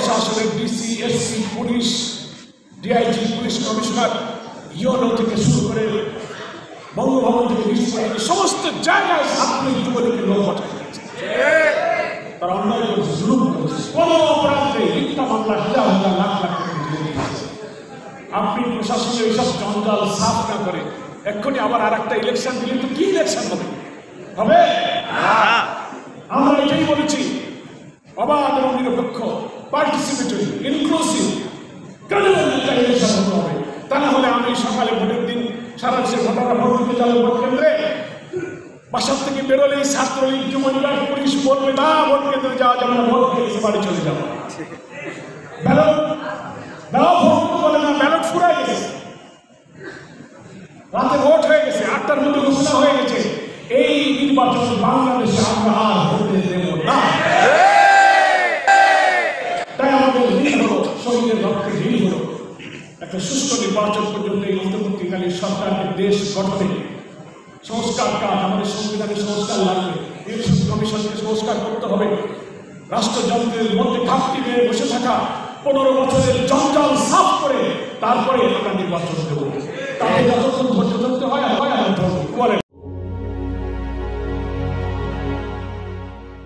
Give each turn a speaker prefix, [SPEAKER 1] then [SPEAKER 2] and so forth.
[SPEAKER 1] প্রশাসনের DC, SP, police, DIG, police commissioner, UNO থেকে শুরু করে বঙ্গভবন থেকে সমস্ত জায়গায় ছাত্রলীগ যুবলীগের লোক পাঠায় দিয়েছে। তারা অন্যায় করেছে, জুলুম করেছে, কোন অপরাধে মিথ্যা মামলা হাজার হাজার লাখ লাখ টাকা দিয়ে দিয়েছে। আপনি প্রশাসনের এইসব জঞ্জাল সাফ না করে এক্ষুনি আবার আর একটা ইলেকশন দিলে তো কি ইলেকশন হবে? হবে? আমরা এটাই বলেছি, অবাধ এবং নিরপেক্ষ, পার্টিসিপেটরি, ইনক্লুসিভ, ক্রেডিবল একটা ইলেকশন হতে হবে। তা না হলে আমি সকালে ভোটের দিন সারা দেশে ভোটাররা ভোট দিতে যাবে ভোট কেন্দ্রে, বাসার থেকে বেরোলেই ছাত্রলীগ, যুবলীগ, পুলিশ বলবে না ভোট কেন্দ্রে যাওয়া যাবে না, ভোট হয়ে গেছে বাড়ি চলে যাবো। ব্যালট ভোট বলে না, ব্যালট ফুরাই গেছে, রাতে ভোট হয়ে গেছে, 8টার মধ্যে ঘোষণা হয়ে গেছে। এই নির্বাচন বাংলাদেশে আমরা আর হতে দেব না। তাই আমাদের ঋণ হলো, শহীদের রক্তে ঋণ হলো একটা সুষ্ঠু নির্বাচন পর্যন্ত এই অন্তর্বর্তীকালীন সরকারকে দেশ গঠনে সংস্কার কাজ, আমাদের সংবিধানের সংস্কার লাগবে, ইলেকশন কমিশনকে সংস্কার করতে হবে, রাষ্ট্রযন্ত্রের মধ্যে ঘাটতি পেয়ে বসে থাকা 15 বছরের জঞ্জাল সাফ করে তারপরে আমরা নির্বাচন দেব। তাকে যতক্ষণ ধৈর্য ধরতে